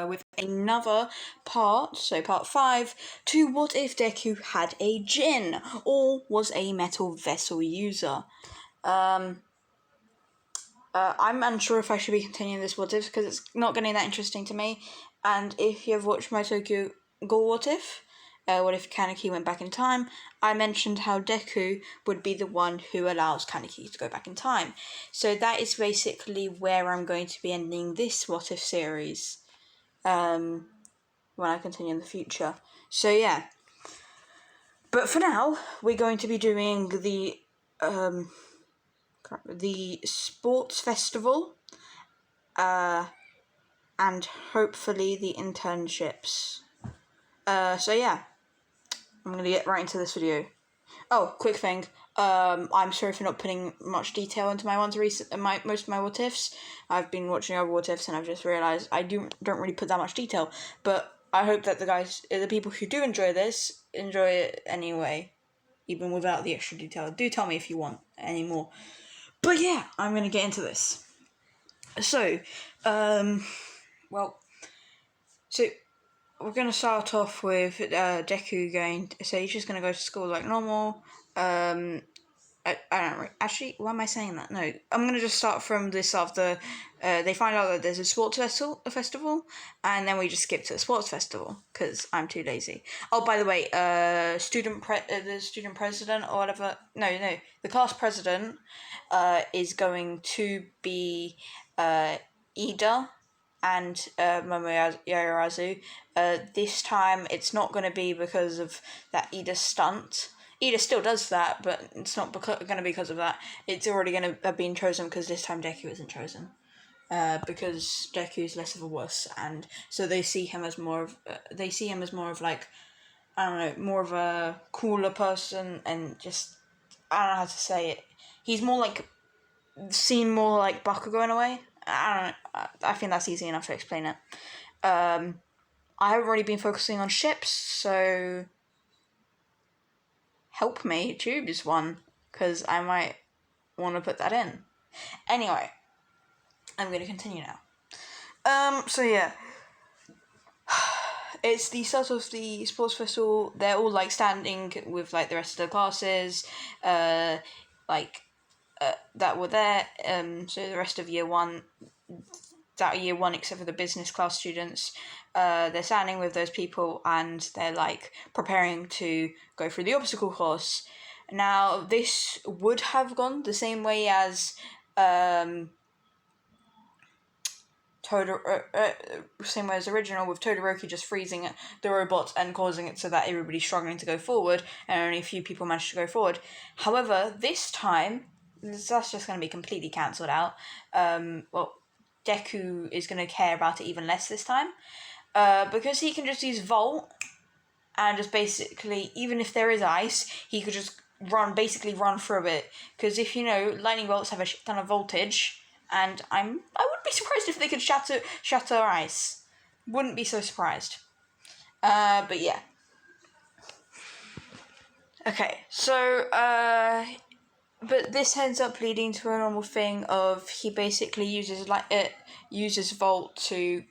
with another part, so part 5, to what if Deku had a djinn, or was a metal vessel user. I'm unsure if I should be continuing this what if, because it's not getting that interesting to me, and if you have watched my Tokyo Ghoul what if Kaneki went back in time, I mentioned how Deku would be the one who allows Kaneki to go back in time. So that is basically where I'm going to be ending this what if series when I continue in the future. So yeah. But for now, we're going to be doing the sports festival and hopefully the internships. So yeah, I'm going to get right into this video. Oh, quick thing. I'm sorry for not putting much detail into most of my what ifs. I've been watching other what ifs and I've just realised I don't really put that much detail. But I hope that the people who do enjoy this, enjoy it anyway, even without the extra detail. Do tell me if you want any more. But yeah, I'm gonna get into this. So, so we're gonna start off with Deku going. So he's just gonna go to school like normal. I don't actually. Why am I saying that? No, I'm gonna just start from this after they find out that there's a sports festival, and then we just skip to the sports festival because I'm too lazy. Oh, by the way, the student president or whatever. No, the class president is going to be Ida and Yaoyorozu. This time it's not going to be because of that Ida stunt. Ida still does that, but it's not going to be because of that. It's already going to have been chosen because this time Deku isn't chosen. Because Deku is less of a wuss, and so they see him as more of like, I don't know, more of a cooler person, and just, I don't know how to say it. He's more like, seen more like Bakugo in a way. I don't know. I think that's easy enough to explain it. I haven't really been focusing on ships, so help me choose one, because I might want to put that in. Anyway, I'm going to continue now. So yeah. It's the start of the sports festival. They're all like standing with like the rest of the classes, that were there. So the rest of year one except for the business class students, they're standing with those people and they're like preparing to go through the obstacle course. Now this would have gone the same way as same way as original, with Todoroki just freezing the robot and causing it so that everybody's struggling to go forward and only a few people manage to go forward. However, this time that's just going to be completely cancelled out. Deku is going to care about it even less this time, because he can just use Volt and just basically, even if there is ice, he could just run through it, because if you know, lightning bolts have a shit ton of voltage, and I wouldn't be surprised if they could shatter ice. Wouldn't be so surprised. But yeah. Okay, so but this ends up leading to a normal thing of he basically uses Volt to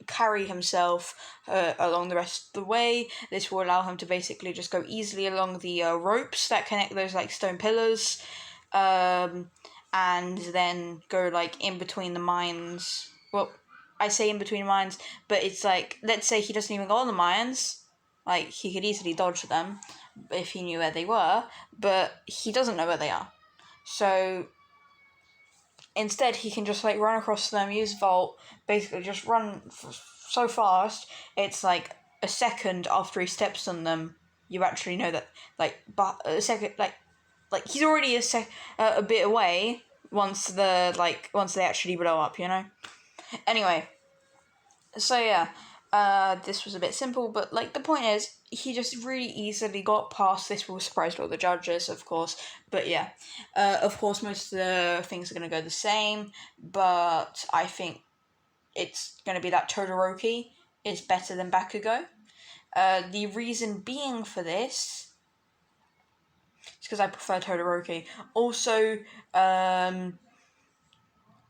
carry himself along the rest of the way. This will allow him to basically just go easily along the ropes that connect those like stone pillars, and then go like in between the mines. Well, I say in between mines, but it's like, let's say he doesn't even go on the mines, like he could easily dodge them if he knew where they were, but he doesn't know where they are. So instead he can just like run across them, use Volt, basically just run so fast, it's like a second after he steps on them, you actually know that, like, but a second, like he's already a bit away once they actually blow up, you know? Anyway, so yeah, this was a bit simple, but like the point is, he just really easily got past this. Will surprise all the judges, of course, but yeah, of course most of the things are going to go the same, but I think it's going to be that Todoroki is better than Bakugo. The reason being for this is because I prefer Todoroki. Also,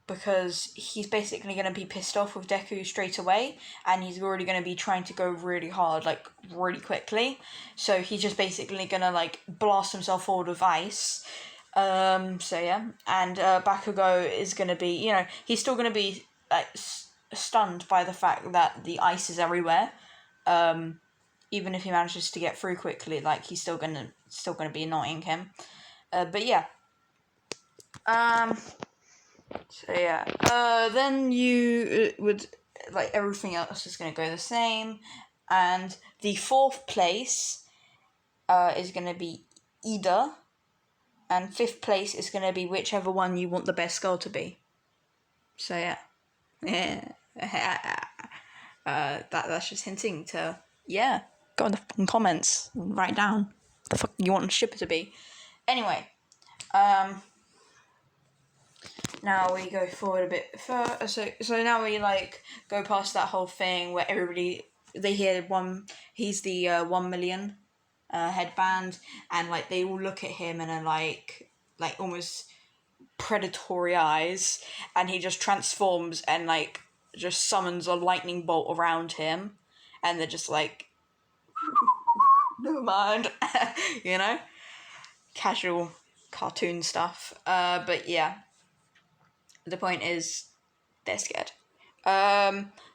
because he's basically going to be pissed off with Deku straight away, and he's already going to be trying to go really hard, like really quickly. So he's just basically going to like blast himself forward with ice. So yeah, and Bakugo is going to be, you know, he's still going to be like stunned by the fact that the ice is everywhere. Even if he manages to get through quickly, like he's still gonna be annoying him. But yeah. So yeah. Then you would like everything else is gonna go the same, and the fourth place is gonna be Ida, and fifth place is gonna be whichever one you want the best girl to be. So yeah. Yeah. That's just hinting to, yeah, go in the fucking comments and write down the fuck you want the shipper to be. Anyway, now we go forward a bit further. So now we like go past that whole thing where everybody, they hear he's the 1 million headband, and like they all look at him and are like almost predatory eyes, and he just transforms and like just summons a lightning bolt around him, and they're just like, never mind. You know, casual cartoon stuff. But yeah, the point is they're scared.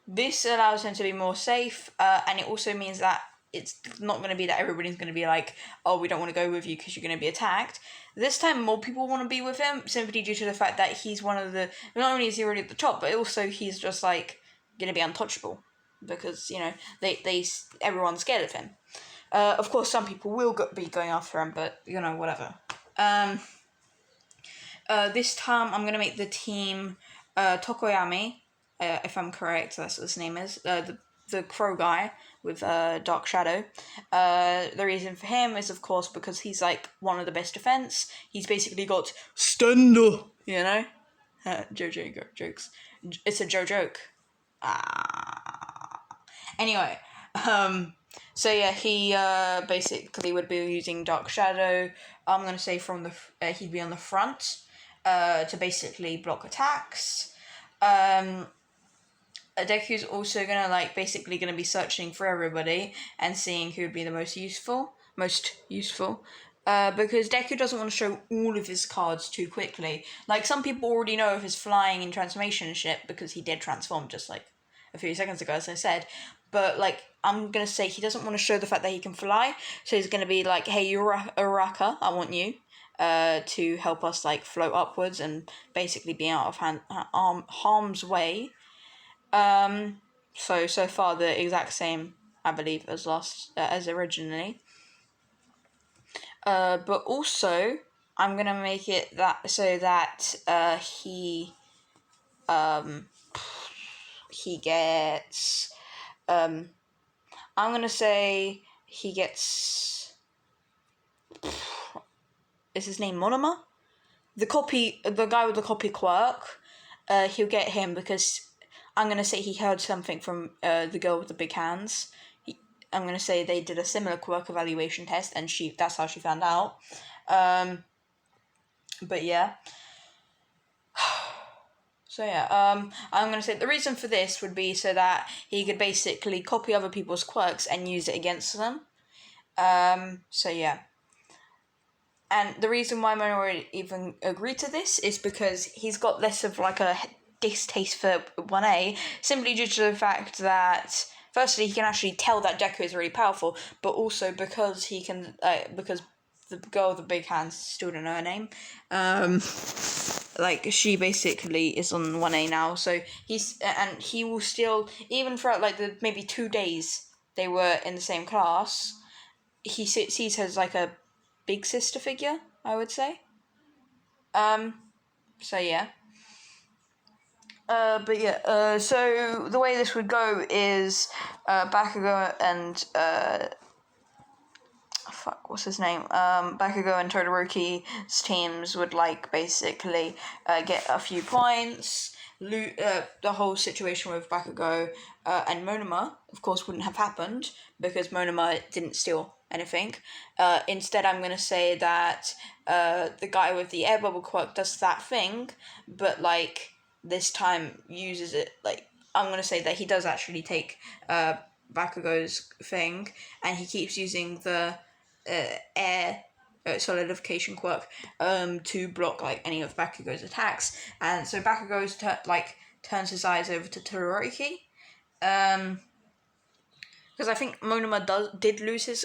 This allows him to be more safe, and it also means that it's not going to be that everybody's going to be like, oh, we don't want to go with you because you're going to be attacked. This time more people want to be with him, simply due to the fact that he's one of the, not only is he already at the top, but also he's just like going to be untouchable, because, you know, everyone's scared of him. Of course some people will be going after him, but, you know, whatever. This time I'm going to make the team Tokoyami, if I'm correct, that's what his name is, the crow guy with Dark Shadow. The reason for him is, of course, because he's like one of the best defense. He's basically got Stender, you know? JoJo jokes. It's a Joe joke. Anyway, so yeah, he basically would be using Dark Shadow. I'm gonna say from the he'd be on the front to basically block attacks. Deku's also gonna basically gonna be searching for everybody and seeing who would be the most useful. Because Deku doesn't want to show all of his cards too quickly. Like, some people already know of his flying and transformation shit because he did transform just like a few seconds ago, as I said. But I'm gonna say he doesn't want to show the fact that he can fly, so he's gonna be like, "Hey, Uraka, I want you to help us float upwards and basically be out of harm's way." So far the exact same, I believe, as originally. But also I'm gonna make it so that he gets I'm gonna say he gets, is his name Monoma? The guy with the copy quirk. He'll get him because I'm gonna say he heard something from the girl with the big hands. I'm gonna say they did a similar quirk evaluation test, and that's how she found out. But yeah. So yeah, I'm gonna say the reason for this would be so that he could basically copy other people's quirks and use it against them. So yeah. And the reason why Minoru even agreed to this is because he's got less of a distaste for 1A, simply due to the fact that, firstly, he can actually tell that Deku is really powerful, but also because he can, because the girl with the big hands, still don't know her name, she basically is on 1A now, so he will still, even throughout the maybe 2 days they were in the same class, he sees her as a big sister figure, I would say. So yeah. But yeah, so the way this would go is Bakugo and what's his name? Bakugo and Todoroki's teams would basically get a few points. The whole situation with Bakugo and Monoma, of course, wouldn't have happened because Monoma didn't steal anything. Instead, I'm going to say that the guy with the air bubble quirk does that thing, but this time uses it, like, I'm going to say that he does actually take Bakugo's thing, and he keeps using the air solidification quirk to block, like, any of Bakugo's attacks. And so Bakugo's turns his eyes over to Todoroki. Because I think Monoma did lose his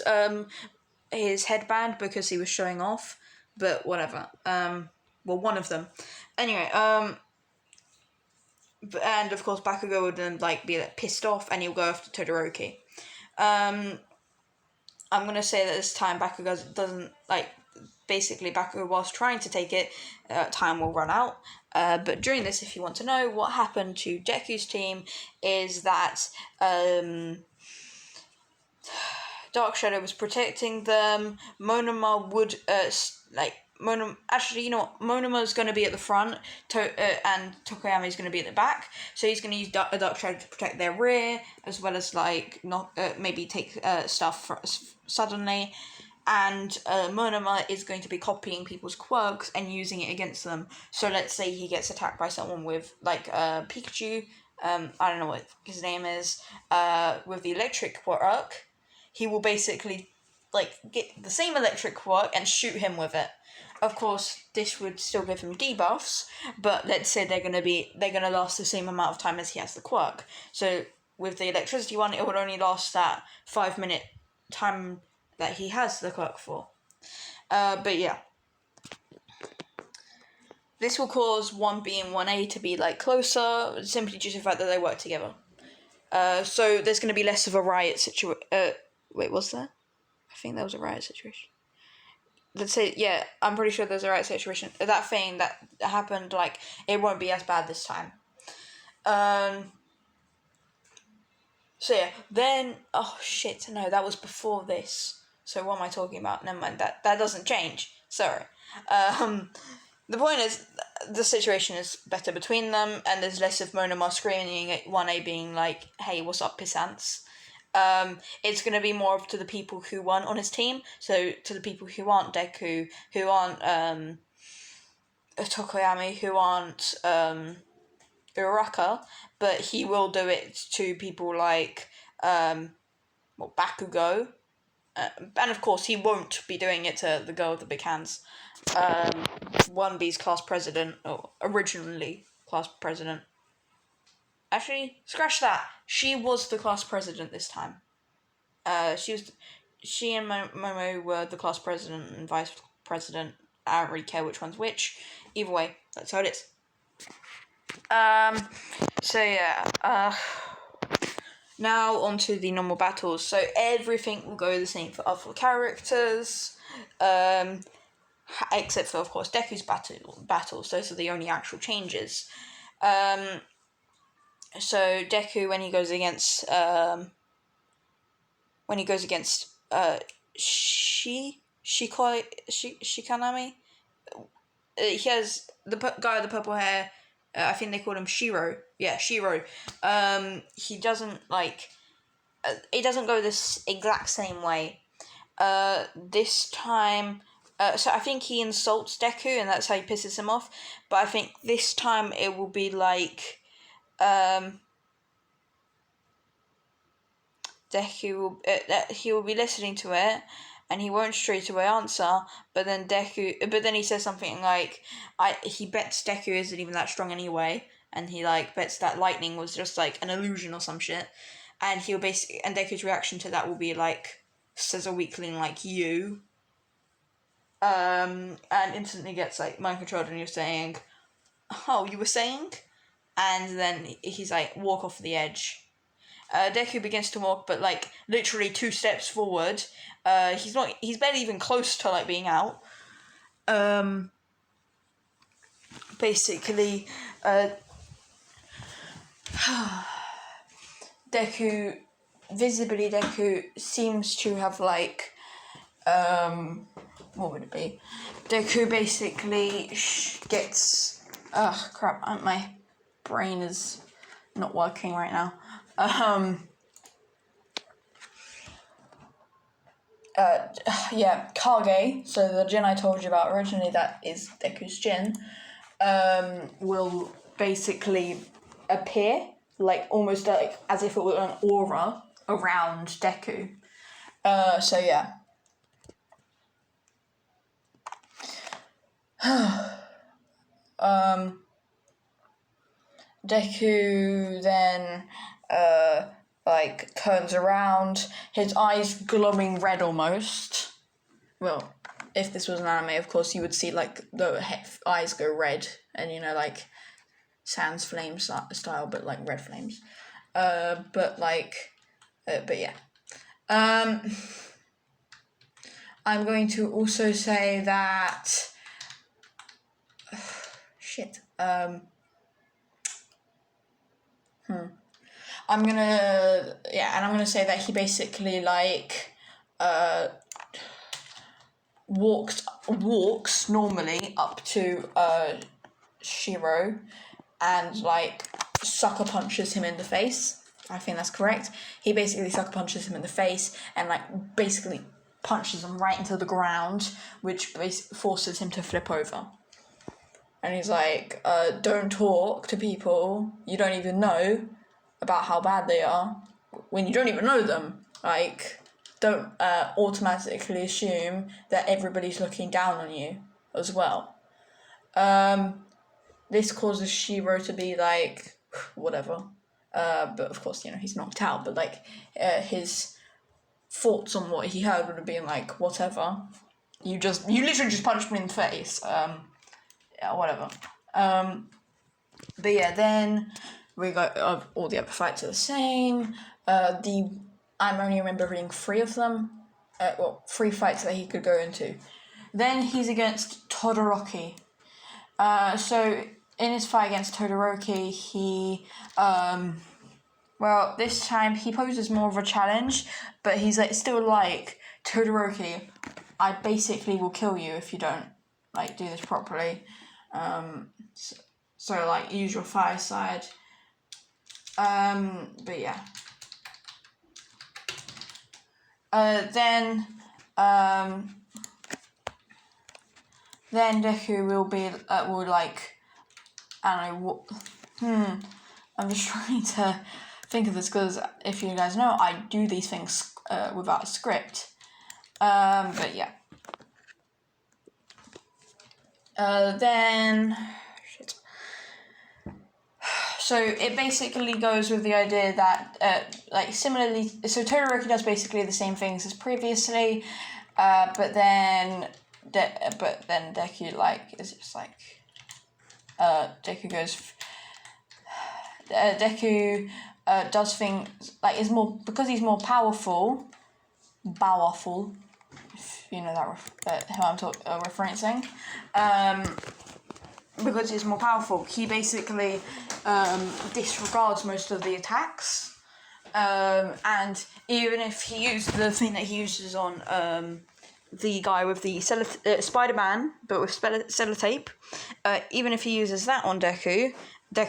headband because he was showing off, but whatever. Well, one of them. Anyway, and of course Bakugo would then be pissed off, and he'll go after Todoroki. I'm gonna say that this time Bakugo doesn't basically Bakugo, whilst trying to take it, time will run out. But during this, if you want to know what happened to Deku's team, is that Dark Shadow was protecting them. Monoma would actually, you know what? Monoma's going to be at the front, and Tokoyami's going to be at the back. So he's going to use Dark Shadow to protect their rear, as well as not maybe take stuff suddenly. And Monoma is going to be copying people's quirks and using it against them. So let's say he gets attacked by someone with Pikachu. I don't know what his name is. With the electric quirk, he will basically get the same electric quirk and shoot him with it. Of course, this would still give him debuffs, but let's say they're gonna last the same amount of time as he has the quirk. So with the electricity one, it would only last that 5-minute time that he has the quirk for. But yeah. This will cause 1B and 1A to be closer, simply due to the fact that they work together. So there's going to be less of a riot situation. Wait, was there? I think there was a riot situation. Let's say, yeah, I'm pretty sure there's a riot situation. That thing that happened, it won't be as bad this time. So yeah, then, oh shit, no, that was before this. So what am I talking about? Never mind, that doesn't change. Sorry. The point is, the situation is better between them, and there's less of Monoma screaming at 1A being like, hey, what's up, pissants? It's going to be more up to the people who weren't on his team, so to the people who aren't Deku, who aren't Tokoyami, who aren't Uraraka, but he will do it to people like Bakugo, and of course he won't be doing it to the girl with the big hands. 1B's class president, or originally class president. Actually, scratch that. She was the class president this time. She and Momo were the class president and vice president. I don't really care which one's which. Either way, that's how it is. So yeah. Now on to the normal battles. So everything will go the same for other characters. Except for, of course, Deku's battles. Those are the only actual changes. So Deku, when he goes against Shikanami, he has the guy with the purple hair. I think they call him Shiro. Yeah, Shiro. He doesn't it doesn't go this exact same way. This time. So I think he insults Deku, and that's how he pisses him off. But I think this time it will be Deku will he will be listening to it, and he won't straight away answer. But then he says something he bets Deku isn't even that strong anyway, and he bets that lightning was just an illusion or some shit. And he'll and Deku's reaction to that will be says a weakling like you. And instantly gets mind controlled, and you're saying, oh, you were saying? And then he's walk off the edge. Deku begins to walk, but literally 2 steps forward. He's barely even close to being out. Basically, Deku seems to have what would it be? Deku basically gets... Ugh, crap, my brain is not working right now. Kage, so the djinn I told you about originally, that is Deku's djinn, will basically appear, like almost like as if it were an aura around Deku. So yeah. Deku then like turns around, his eyes glowing red almost. Well, if this was an anime, of course, you would see like the eyes go red, and like Sans flame style, but like red flames. But yeah. I'm going to also say that. Shit. I'm gonna say that he basically like walks normally up to Shiro and like sucker punches him in the face. I think that's correct. He basically sucker punches him in the face and like basically punches him right into the ground, which forces him to flip over. And he's like, don't talk to people you don't even know about how bad they are when you don't even know them. Like, don't automatically assume that everybody's looking down on you as well. This causes Shiro to be like, whatever. But of course, he's knocked out. But like, his thoughts on what he heard would have been like, whatever. You literally just punched me in the face. Yeah, whatever. But yeah, then we got all the other fights are the same. I'm only remembering 3 of them. 3 fights that he could go into. Then he's against Todoroki. So in his fight against Todoroki, he this time he poses more of a challenge, but he's like still like, Todoroki, I basically will kill you if you don't like do this properly. So like use your fire side. But yeah. Then Deku will be will like, I don't know what. I'm just trying to think of this because if you guys know, I do these things without a script. But yeah. Then shit. So it basically goes with the idea that like similarly, so Todoroki does basically the same things as previously, but then Deku like is just like Deku goes. Deku does things like is more because he's more powerful. If you know that who I'm referencing. Because he's more powerful, he basically disregards most of the attacks. And even if he used the thing that he uses on the guy with the Spider-Man, but with sellotape, even if he uses that on Deku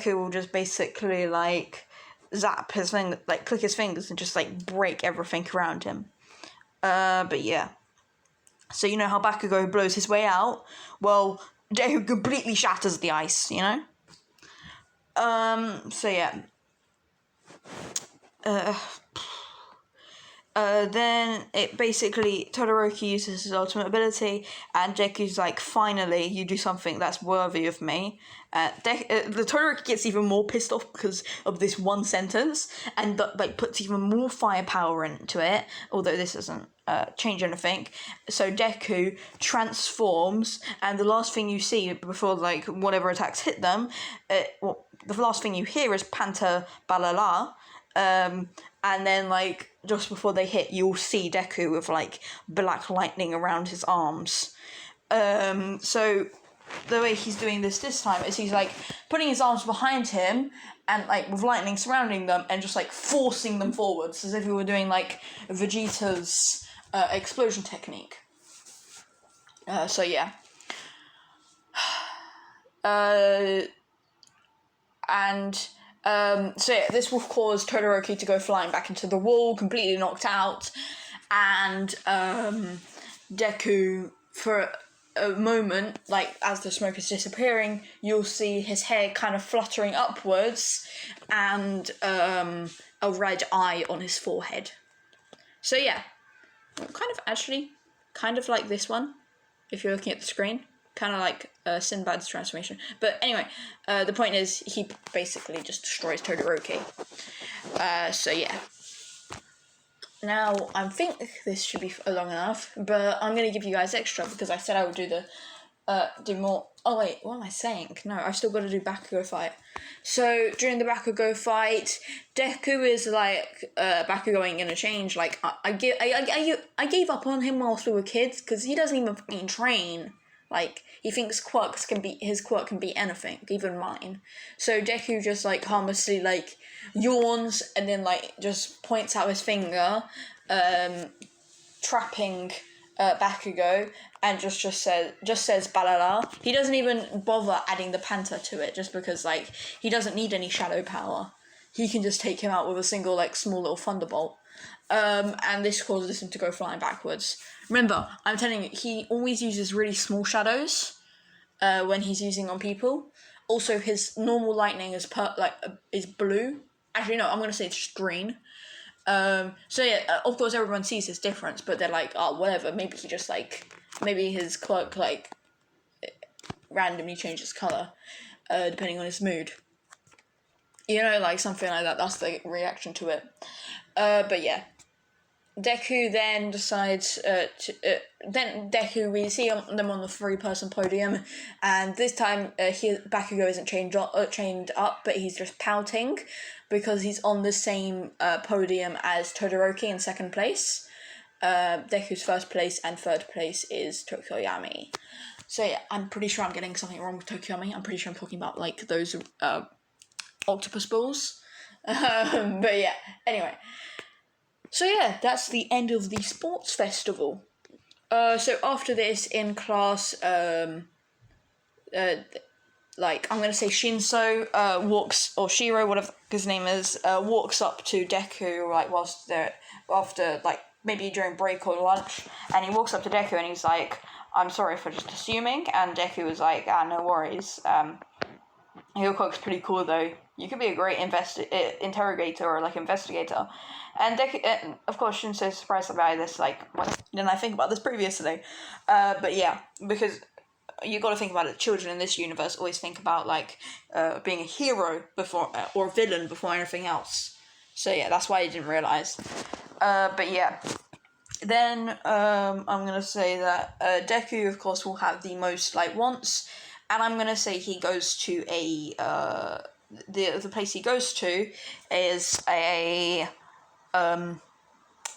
will just basically like zap his finger, like click his fingers and just like break everything around him. But yeah. So you know how Bakugo blows his way out? Well, Deku completely shatters the ice, So yeah. Then it basically, Todoroki uses his ultimate ability, and Deku's like, finally, you do something that's worthy of me. The Todoroki gets even more pissed off because of this one sentence, and like puts even more firepower into it, although this doesn't change anything. So Deku transforms, and the last thing you see before like whatever attacks hit them, the last thing you hear is Panta Balala. And then, like, just before they hit, you'll see Deku with, like, black lightning around his arms. So the way he's doing this time is he's, like, putting his arms behind him and, like, with lightning surrounding them and just, like, forcing them forwards as if he were doing, like, Vegeta's explosion technique. So, yeah. So yeah, this will cause Todoroki to go flying back into the wall, completely knocked out, and Deku, for moment, like as the smoke is disappearing, you'll see his hair kind of fluttering upwards and a red eye on his forehead. So yeah, kind of like this one, if you're looking at the screen, kind of like Sinbad's transformation. But anyway, the point is he basically just destroys Todoroki. So yeah. Now, I think this should be long enough, but I'm going to give you guys extra because I said I would do more. Oh wait, what am I saying? No, I've still got to do Bakugo fight. So, during the Bakugo fight, Deku is like, Bakugo ain't gonna change. Like, I gave up on him whilst we were kids because he doesn't even fucking train. Like, he thinks his quirk can be anything, even mine. So Deku just, like, harmlessly, like, yawns and then, like, just points out his finger, trapping Bakugo, and just says balala. He doesn't even bother adding the panta to it, just because, like, he doesn't need any shadow power. He can just take him out with a single, like, small little thunderbolt. And this causes him to go flying backwards. Remember, I'm telling you, he always uses really small shadows when he's using on people. Also, his normal lightning is blue. Actually, no, I'm going to say it's just green. So yeah, of course everyone sees his difference, but they're like, oh, whatever, maybe he just, like, maybe his cloak, like, randomly changes colour, depending on his mood. You know, like, something like that, that's the reaction to it. But yeah. Deku then decides then Deku, we see them on the 3-person podium, and this time Bakugo isn't chained up, but he's just pouting because he's on the same podium as Todoroki in 2nd place. Deku's 1st place and 3rd place is Tokoyami. So yeah, I'm pretty sure I'm getting something wrong with Tokoyami. I'm pretty sure I'm talking about, like, those octopus balls. But yeah, anyway. So yeah, that's the end of the sports festival. So after this, in class, like, I'm gonna say Shinso walks, or Shiro, whatever his name is, walks up to Deku, like, whilst they're, after, like, maybe during break or lunch, and he walks up to Deku and he's like, I'm sorry for just assuming, and Deku was like, no worries, your cook's pretty cool though, you could be a great interrogator or, like, investigator. And Deku, of course, Shinso's surprised by this, like, what didn't I think about this previously? But yeah, because you got to think about it, children in this universe always think about, like, being a hero before, or villain before anything else. So yeah, that's why I didn't realise. But yeah. Then, I'm gonna say that Deku, of course, will have the most, like, wants, and I'm gonna say he goes to the place he goes to is a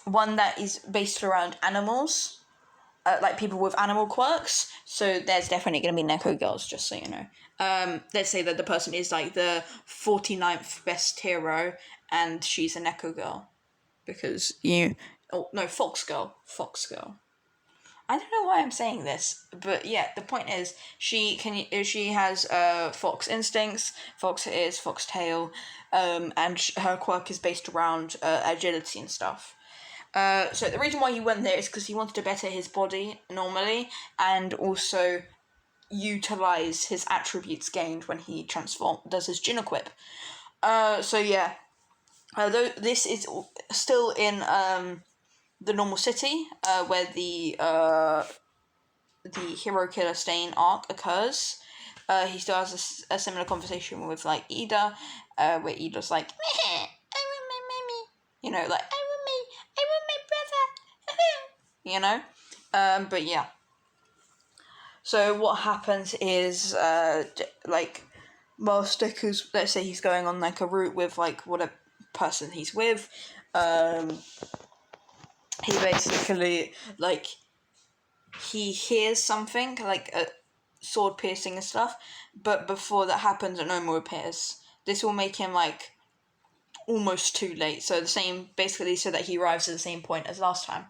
one that is based around animals, like people with animal quirks. So there's definitely going to be Neko girls, just so you know. Let's say that the person is, like, the 49th best hero, and she's a Neko girl, because Fox girl. I don't know why I'm saying this, but yeah, the point is she has fox instincts. Fox is foxtail, and her quirk is based around agility and stuff. So the reason why he went there is because he wanted to better his body normally, and also utilize his attributes gained when he does his djinn equip. So yeah, though this is still in the normal city, where the hero killer stain arc occurs. He still has a similar conversation with, like, Ida, where Ida's like, I want my mommy, you know, like, I want my brother, you know. But yeah. So what happens is, like, whilst Deku's, let's say he's going on, like, a route with, like, whatever person he's with, he basically, like, he hears something, like a sword piercing and stuff, but before that happens, Onomo appears. This will make him, like, almost too late, so basically so that he arrives at the same point as last time.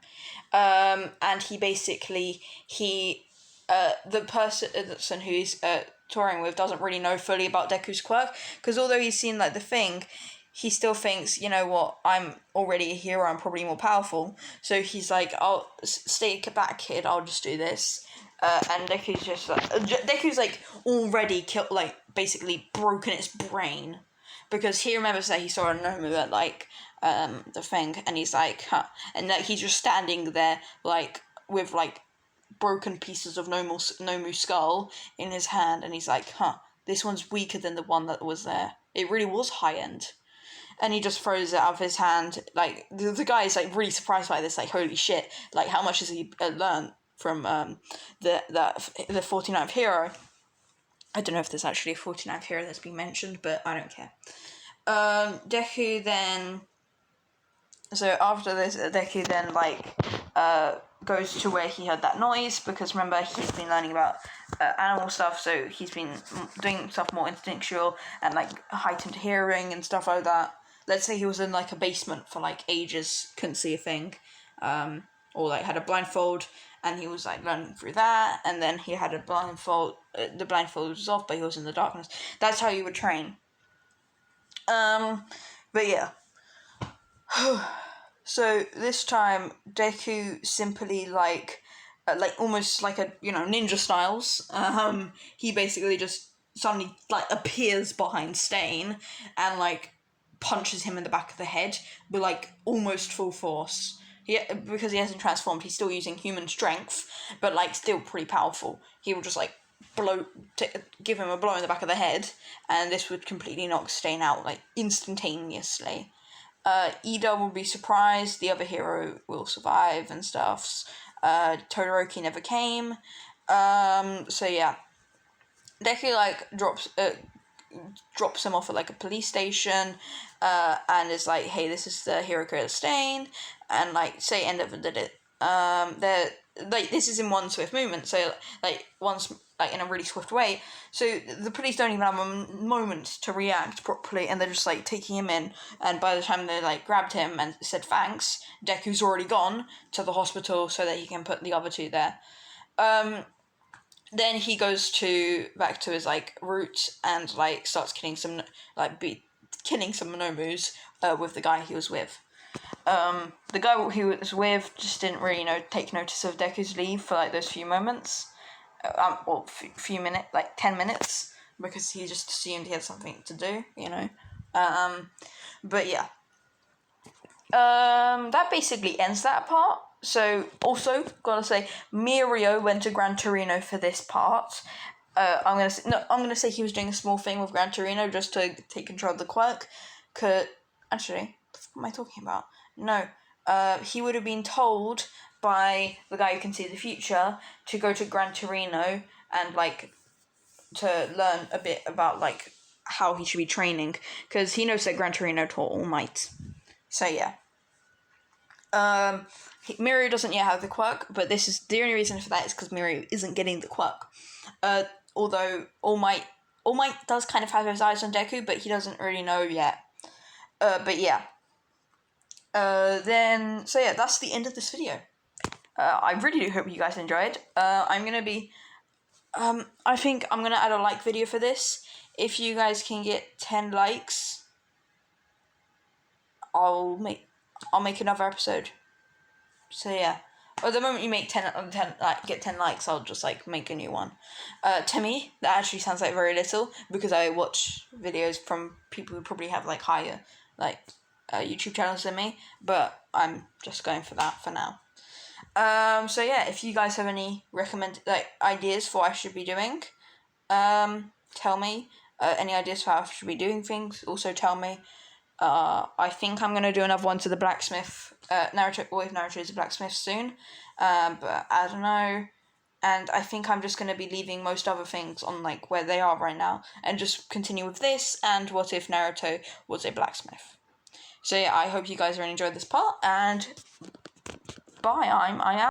And he basically, the person who he's touring with doesn't really know fully about Deku's quirk, because although he's seen, like, the thing, he still thinks, you know what, I'm already a hero, I'm probably more powerful. So he's like, I'll stay back, kid, I'll just do this. And Deku's just like, Deku's like already killed, like basically broken its brain. Because he remembers that he saw a Nomu at like the thing, and he's like, huh. And like he's just standing there like with like broken pieces of Nomu skull in his hand, and he's like, huh, this one's weaker than the one that was there. It really was high end. And he just throws it out of his hand. Like the guy is like really surprised by this. Like, holy shit! Like, how much has he learned from the 49th hero? I don't know if there's actually a 49th hero that's been mentioned, but I don't care. Deku then. So after this, Deku then goes to where he heard that noise, because remember he's been learning about animal stuff, so he's been doing stuff more instinctual and like heightened hearing and stuff like that. Let's say he was in like a basement for like ages, couldn't see a thing, or like had a blindfold, and he was like learning through that, and then he had a blindfold. The blindfold was off, but he was in the darkness. That's how you would train. But yeah. So this time Deku simply like almost like a, you know, ninja styles. He basically just suddenly like appears behind Stain and like punches him in the back of the head with like almost full force. Because he hasn't transformed, he's still using human strength, but like still pretty powerful. He will just like give him a blow in the back of the head, and this would completely knock Stain out like instantaneously. Ida will be surprised, the other hero will survive and stuff. Todoroki never came. So yeah. Deku like drops him off at like a police station, and is like, hey, this is the hero creator Stain, and like say Endeavor did it. They're like, this is in one swift movement, so like once like in a really swift way, so the police don't even have a moment to react properly, and they're just like taking him in, and by the time they like grabbed him and said thanks, Deku's already gone to the hospital so that he can put the other two there. Then he goes back to his like roots and like starts killing some Nomus with the guy he was with. The guy he was with just didn't really take notice of Deku's leave for like those few moments, few minutes, like 10 minutes, because he just assumed he had something to do, but yeah. That basically ends that part. So, also, gotta say, Mirio went to Gran Torino for this part. I'm gonna say he was doing a small thing with Gran Torino just to take control of the quirk. Actually, what am I talking about? No, he would have been told by the guy who can see the future to go to Gran Torino and, to learn a bit about, how he should be training, because he knows that Gran Torino taught All Might. So, yeah. Mirio doesn't yet have the quirk, but this is the only reason for that is because Mirio isn't getting the quirk. Although All Might does kind of have his eyes on Deku, but he doesn't really know yet. But yeah. So yeah, that's the end of this video. I really do hope you guys enjoyed. I'm gonna be, I think I'm gonna add a like video for this. If you guys can get 10 likes, I'll make another episode. So yeah. Or the moment you make 10 get 10 likes, I'll just make a new one. To me, that actually sounds like very little, because I watch videos from people who probably have higher YouTube channels than me, but I'm just going for that for now. So yeah, if you guys have any ideas for what I should be doing, tell me. Any ideas for how I should be doing things, also tell me. I think I'm gonna do another one to the blacksmith, Naruto's a blacksmith soon, but I don't know. And I think I'm just gonna be leaving most other things on where they are right now, and just continue with this. And what if Naruto was a blacksmith? So yeah, I hope you guys really enjoyed this part, and bye. I am.